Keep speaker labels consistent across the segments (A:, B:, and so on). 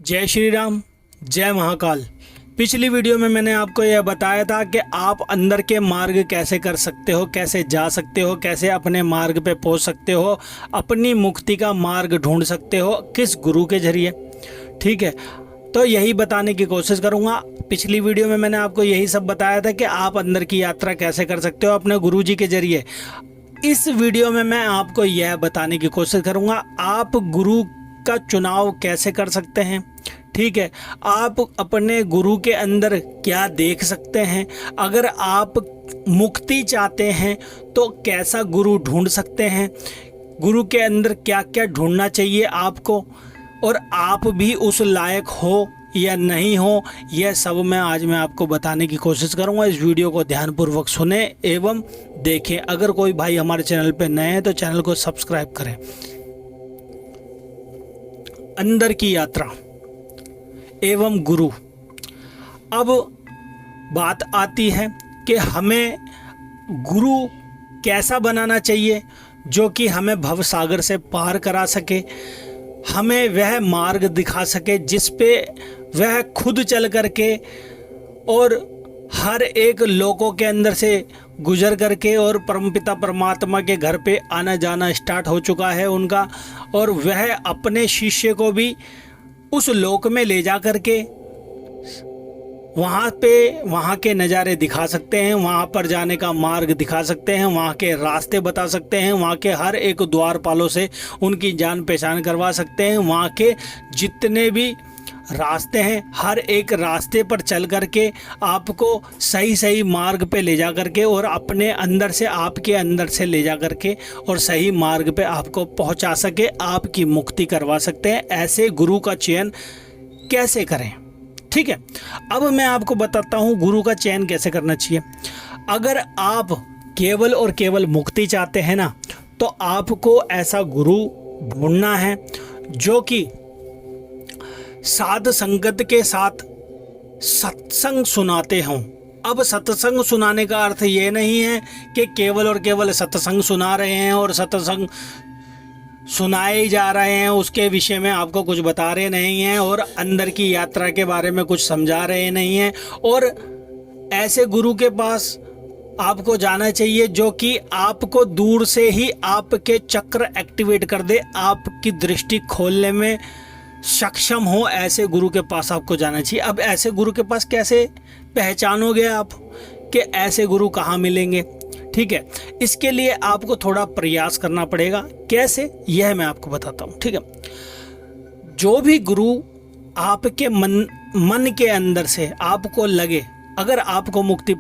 A: जय श्री राम, जय महाकाल। पिछली वीडियो में मैंने आपको यह बताया था कि आप अंदर के मार्ग कैसे कर सकते हो, कैसे जा सकते हो, कैसे अपने मार्ग पे पहुंच सकते हो, अपनी मुक्ति का मार्ग ढूंढ सकते हो, किस गुरु के जरिए। ठीक है, तो यही बताने की कोशिश करूंगा। पिछली वीडियो में मैंने आपको यही सब बताया था कि आप अंदर की यात्रा कैसे कर सकते हो अपने गुरु जी के जरिए। इस वीडियो में मैं आपको यह बताने की कोशिश करूंगा आप गुरु का चुनाव कैसे कर सकते हैं। ठीक है, आप अपने गुरु के अंदर क्या देख सकते हैं, अगर आप मुक्ति चाहते हैं तो कैसा गुरु ढूंढ सकते हैं, गुरु के अंदर क्या क्या ढूंढना चाहिए आपको, और आप भी उस लायक हो या नहीं हो, यह सब मैं आपको बताने की कोशिश करूंगा। इस वीडियो को ध्यानपूर्वक सुने एवं देखें। अगर कोई भाई हमारे चैनल पर नए हैं तो चैनल को सब्सक्राइब करें। अंदर की यात्रा एवं गुरु। अब बात आती है कि हमें गुरु कैसा बनाना चाहिए जो कि हमें भव सागर से पार करा सके, हमें वह मार्ग दिखा सके जिस पे वह खुद चल करके और हर एक लोगों के अंदर से गुजर करके और परमपिता परमात्मा के घर पे आना जाना स्टार्ट हो चुका है उनका, और वह अपने शिष्य को भी उस लोक में ले जा करके वहाँ के नज़ारे दिखा सकते हैं, वहाँ पर जाने का मार्ग दिखा सकते हैं, वहाँ के रास्ते बता सकते हैं, वहाँ के हर एक द्वारपालों से उनकी जान पहचान करवा सकते हैं, वहाँ के जितने भी रास्ते हैं हर एक रास्ते पर चल करके आपको सही सही मार्ग पे ले जा करके और अपने अंदर से, आपके अंदर से ले जा करके और सही मार्ग पे आपको पहुंचा सके, आपकी मुक्ति करवा सकते हैं। ऐसे गुरु का चयन कैसे करें। ठीक है, अब मैं आपको बताता हूं गुरु का चयन कैसे करना चाहिए। अगर आप केवल और केवल मुक्ति चाहते हैं ना, तो आपको ऐसा गुरु ढूंढना है जो कि साध संगत के साथ सत्संग सुनाते हों। अब सत्संग सुनाने का अर्थ ये नहीं है कि केवल और केवल सत्संग सुना रहे हैं और सत्संग सुनाए जा रहे हैं, उसके विषय में आपको कुछ बता रहे नहीं हैं और अंदर की यात्रा के बारे में कुछ समझा रहे नहीं हैं। और ऐसे गुरु के पास आपको जाना चाहिए जो कि आपको दूर से ही आपके चक्र एक्टिवेट कर दे, आपकी दृष्टि खोलने में सक्षम हो। ऐसे गुरु के पास आपको जाना चाहिए। अब ऐसे गुरु के पास कैसे पहचानोगे आप कि ऐसे गुरु कहाँ मिलेंगे। ठीक है, इसके लिए आपको थोड़ा प्रयास करना पड़ेगा। कैसे, यह मैं आपको बताता हूँ। ठीक है, जो भी गुरु आपके मन के अंदर से आपको लगे, अगर आपको मुक्ति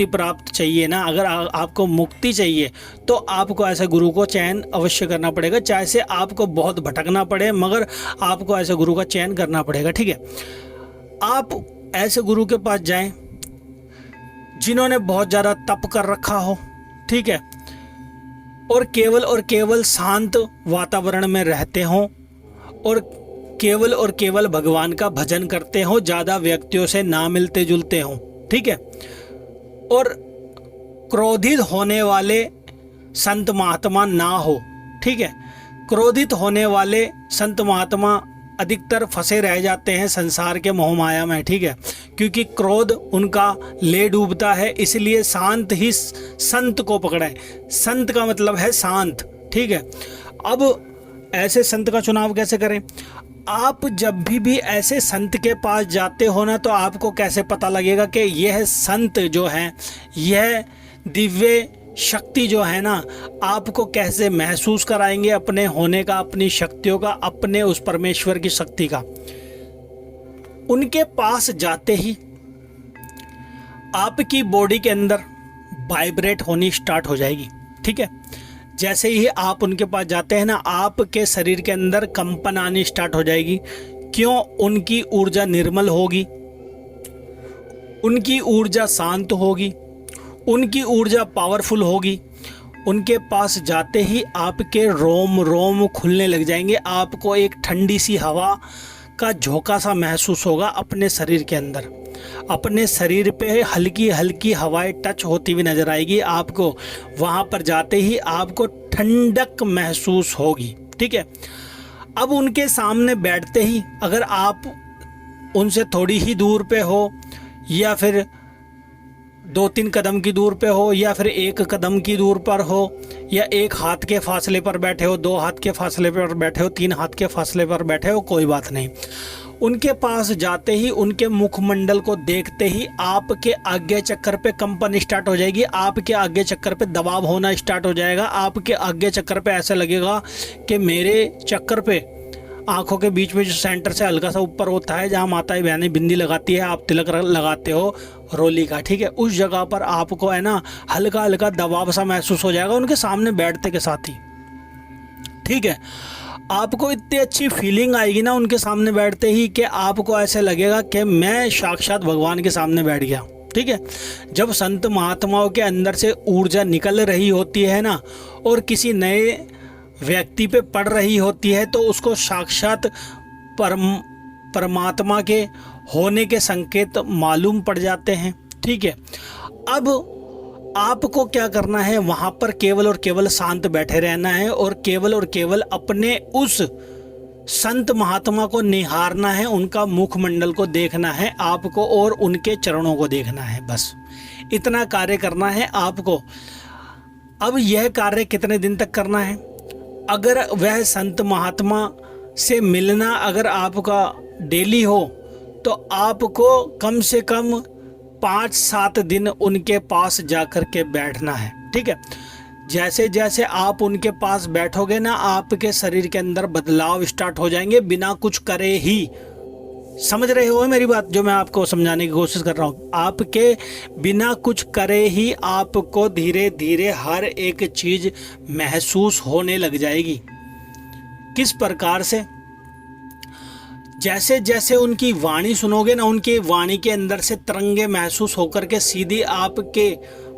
A: प्राप्त चाहिए ना, अगर आपको मुक्ति चाहिए तो आपको ऐसे गुरु को चयन अवश्य करना पड़ेगा, चाहे से आपको बहुत भटकना पड़े, मगर आपको ऐसे गुरु का चयन करना पड़ेगा। ठीक है, आप ऐसे गुरु के पास जाएं जिन्होंने बहुत ज़्यादा तप कर रखा हो। ठीक है, और केवल शांत वातावरण में रहते हों और केवल भगवान का भजन करते हों, ज़्यादा व्यक्तियों से ना मिलते जुलते हों। ठीक है, और क्रोधित होने वाले संत महात्मा ना हो। ठीक है, क्रोधित होने वाले संत महात्मा अधिकतर फंसे रह जाते हैं संसार के मोह माया में। ठीक है, क्योंकि क्रोध उनका ले डूबता है, इसलिए शांत ही संत को पकड़े। संत का मतलब है शांत। ठीक है, अब ऐसे संत का चुनाव कैसे करें। आप जब भी ऐसे संत के पास जाते हो ना, तो आपको कैसे पता लगेगा कि यह संत जो है, यह दिव्य शक्ति जो है ना, आपको कैसे महसूस कराएंगे अपने होने का, अपनी शक्तियों का, अपने उस परमेश्वर की शक्ति का। उनके पास जाते ही आपकी बॉडी के अंदर वाइब्रेट होनी स्टार्ट हो जाएगी। ठीक है, जैसे ही आप उनके पास जाते हैं ना, आपके शरीर के अंदर कंपन आनी स्टार्ट हो जाएगी। क्यों? उनकी ऊर्जा निर्मल होगी, उनकी ऊर्जा शांत होगी, उनकी ऊर्जा पावरफुल होगी। उनके पास जाते ही आपके रोम रोम खुलने लग जाएंगे, आपको एक ठंडी सी हवा का झोंका सा महसूस होगा अपने शरीर के अंदर। अपने शरीर पे हल्की हल्की हवाएं टच होती हुई नजर आएगी आपको। वहाँ पर जाते ही आपको ठंडक महसूस होगी। ठीक है, अब उनके सामने बैठते ही अगर आप उनसे थोड़ी ही दूर पे हो, या फिर 2-3 कदम की दूर पे हो, या फिर 1 कदम की दूर पर हो, या 1 हाथ के फासले पर बैठे हो, 2 हाथ के फासले पर बैठे हो, 3 हाथ के फासले पर बैठे हो, कोई बात नहीं। उनके पास जाते ही, उनके मुखमंडल को देखते ही आपके आगे चक्कर पे कंपन स्टार्ट हो जाएगी, आपके आगे चक्कर पे दबाव होना स्टार्ट हो जाएगा, आपके आगे चक्कर पे ऐसा लगेगा कि मेरे चक्कर पे आंखों के बीच में जो सेंटर से हल्का सा ऊपर होता है, जहाँ माताएं बहनें बिंदी लगाती है, आप तिलक लगाते हो रोली का, ठीक है, उस जगह पर आपको है ना हल्का हल्का दबाव सा महसूस हो जाएगा उनके सामने बैठते के साथ ही, ठीक है। आपको इतनी अच्छी फीलिंग आएगी ना उनके सामने बैठते ही कि आपको ऐसे लगेगा कि मैं साक्षात भगवान के सामने बैठ गया, ठीक है। जब संत महात्माओं के अंदर से ऊर्जा निकल रही होती है ना और किसी नए व्यक्ति पे पड़ रही होती है, तो उसको साक्षात परमात्मा के होने के संकेत मालूम पड़ जाते हैं, ठीक है। अब आपको क्या करना है, वहाँ पर केवल और केवल शांत बैठे रहना है और केवल अपने उस संत महात्मा को निहारना है, उनका मुखमंडल को देखना है आपको और उनके चरणों को देखना है, बस इतना कार्य करना है आपको। अब यह कार्य कितने दिन तक करना है? अगर वह संत महात्मा से मिलना अगर आपका डेली हो तो आपको कम से कम 5-7 दिन उनके पास जाकर के बैठना है, ठीक है। जैसे जैसे आप उनके पास बैठोगे ना, आपके शरीर के अंदर बदलाव स्टार्ट हो जाएंगे बिना कुछ करे ही। समझ रहे हो मेरी बात जो मैं आपको समझाने की कोशिश कर रहा हूँ? आपके बिना कुछ करे ही आपको धीरे धीरे हर एक चीज महसूस होने लग जाएगी। किस प्रकार से? जैसे जैसे उनकी वाणी सुनोगे ना, उनकी वाणी के अंदर से तरंगे महसूस होकर के सीधी आपके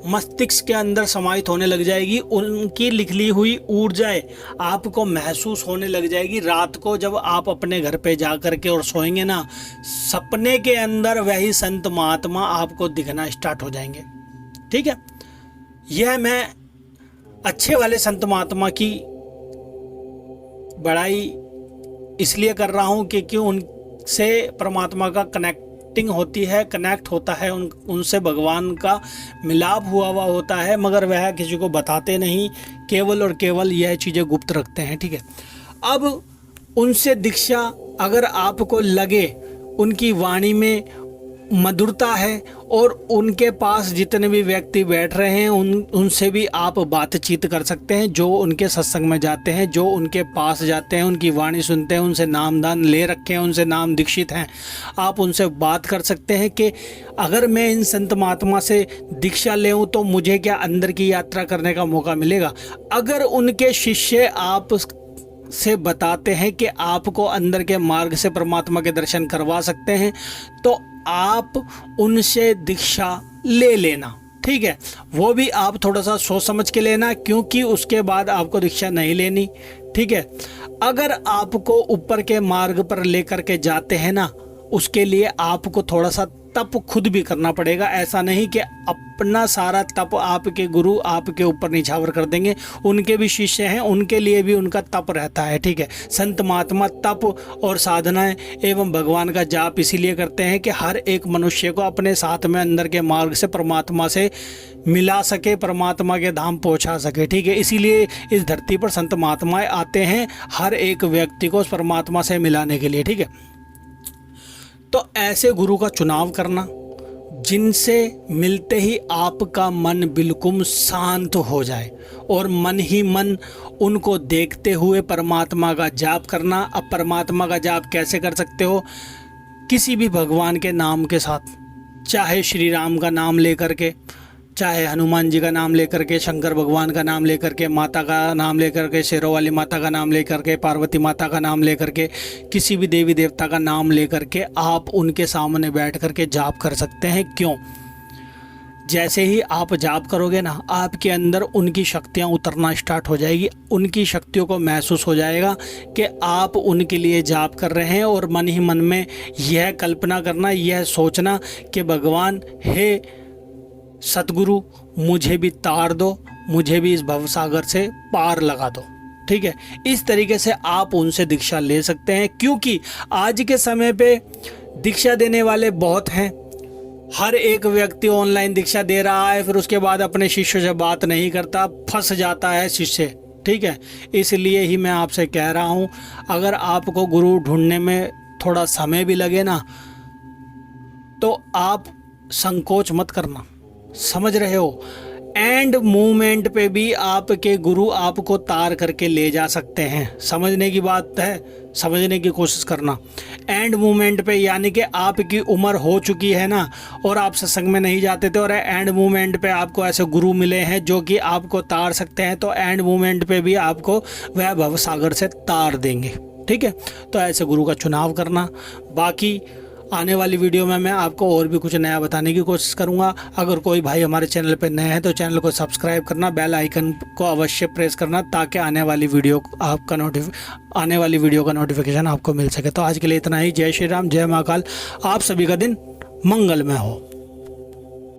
A: मस्तिष्क के अंदर समाहित होने लग जाएगी। उनकी लिखी हुई ऊर्जाएं आपको महसूस होने लग जाएगी। रात को जब आप अपने घर पे जा कर के और सोएंगे ना, सपने के अंदर वही संत महात्मा आपको दिखना स्टार्ट हो जाएंगे, ठीक है। यह मैं अच्छे वाले संत महात्मा की बड़ाई इसलिए कर रहा हूँ क्योंकि उनसे परमात्मा का कनेक्ट होता है, उनसे भगवान का मिलाप हुआ होता है, मगर वह किसी को बताते नहीं, केवल और केवल यह चीज़ें गुप्त रखते हैं, ठीक है। अब उनसे दीक्षा अगर आपको लगे, उनकी वाणी में मधुरता है और उनके पास जितने भी व्यक्ति बैठ रहे हैं उनसे भी आप बातचीत कर सकते हैं। जो उनके सत्संग में जाते हैं, जो उनके पास जाते हैं, उनकी वाणी सुनते हैं, उनसे नामदान ले रखे हैं, उनसे नाम दीक्षित हैं, आप उनसे बात कर सकते हैं कि अगर मैं इन संत महात्मा से दीक्षा लेऊं तो मुझे क्या अंदर की यात्रा करने का मौका मिलेगा। अगर उनके शिष्य आप से बताते हैं कि आपको अंदर के मार्ग से परमात्मा के दर्शन करवा सकते हैं, तो आप उनसे दीक्षा ले लेना, ठीक है। वो भी आप थोड़ा सा सोच समझ के लेना, क्योंकि उसके बाद आपको दीक्षा नहीं लेनी, ठीक है। अगर आपको ऊपर के मार्ग पर लेकर के जाते हैं ना, उसके लिए आपको थोड़ा सा तप खुद भी करना पड़ेगा। ऐसा नहीं कि अपना सारा तप आपके गुरु आपके ऊपर निछावर कर देंगे। उनके भी शिष्य हैं, उनके लिए भी उनका तप रहता है, ठीक है। संत महात्मा तप और साधनाएं एवं भगवान का जाप इसीलिए करते हैं कि हर एक मनुष्य को अपने साथ में अंदर के मार्ग से परमात्मा से मिला सके, परमात्मा के धाम पहुंचा सके, ठीक है। इसीलिए इस धरती पर संत महात्माएं आते हैं हर एक व्यक्ति को उस परमात्मा से मिलाने के लिए, ठीक है। तो ऐसे गुरु का चुनाव करना जिनसे मिलते ही आपका मन बिल्कुल शांत हो जाए और मन ही मन उनको देखते हुए परमात्मा का जाप करना। अब परमात्मा का जाप कैसे कर सकते हो? किसी भी भगवान के नाम के साथ, चाहे श्री राम का नाम लेकर के, चाहे हनुमान जी का नाम लेकर के, शंकर भगवान का नाम लेकर के, माता का नाम लेकर के, शेरों वाली माता का नाम लेकर के, पार्वती माता का नाम लेकर के, किसी भी देवी देवता का नाम लेकर के आप उनके सामने बैठ कर के जाप कर सकते हैं। क्यों? जैसे ही आप जाप करोगे ना, आपके अंदर उनकी शक्तियाँ उतरना स्टार्ट हो जाएगी। उनकी शक्तियों को महसूस हो जाएगा कि आप उनके लिए जाप कर रहे हैं और मन ही मन में यह कल्पना करना, यह सोचना कि भगवान हे सतगुरु मुझे भी तार दो, मुझे भी इस भवसागर से पार लगा दो, ठीक है, इस तरीके से आप उनसे दीक्षा ले सकते हैं, क्योंकि आज के समय पे दीक्षा देने वाले बहुत हैं। हर एक व्यक्ति ऑनलाइन दीक्षा दे रहा है, फिर उसके बाद अपने शिष्यों से बात नहीं करता, फंस जाता है शिष्य। ठीक है, इसलिए ही मैं आपसे कह रहा हूँ, अगर आपको गुरु ढूंढने में थोड़ा समय भी लगे ना, तो आप संकोच मत करना, समझ रहे हो। एंड मूवमेंट पे भी आपके गुरु आपको तार करके ले जा सकते हैं। समझने की बात है, समझने की कोशिश करना। एंड मूवमेंट पे यानी कि आपकी उम्र हो चुकी है ना, और आप सत्संग में नहीं जाते थे, और एंड मूवमेंट पे आपको ऐसे गुरु मिले हैं जो कि आपको तार सकते हैं, तो एंड मूवमेंट पे भी आपको वह भव सागर से तार देंगे। ठीक है, तो ऐसे गुरु का चुनाव करना। बाकी आने वाली वीडियो में मैं आपको और भी कुछ नया बताने की कोशिश करूंगा। अगर कोई भाई हमारे चैनल पर नए हैं तो चैनल को सब्सक्राइब करना, बेल आइकन को अवश्य प्रेस करना, ताकि आने वाली वीडियो का नोटिफिकेशन आपको मिल सके। तो आज के लिए इतना ही। जय श्री राम, जय महाकाल। आप सभी का दिन मंगलमय हो।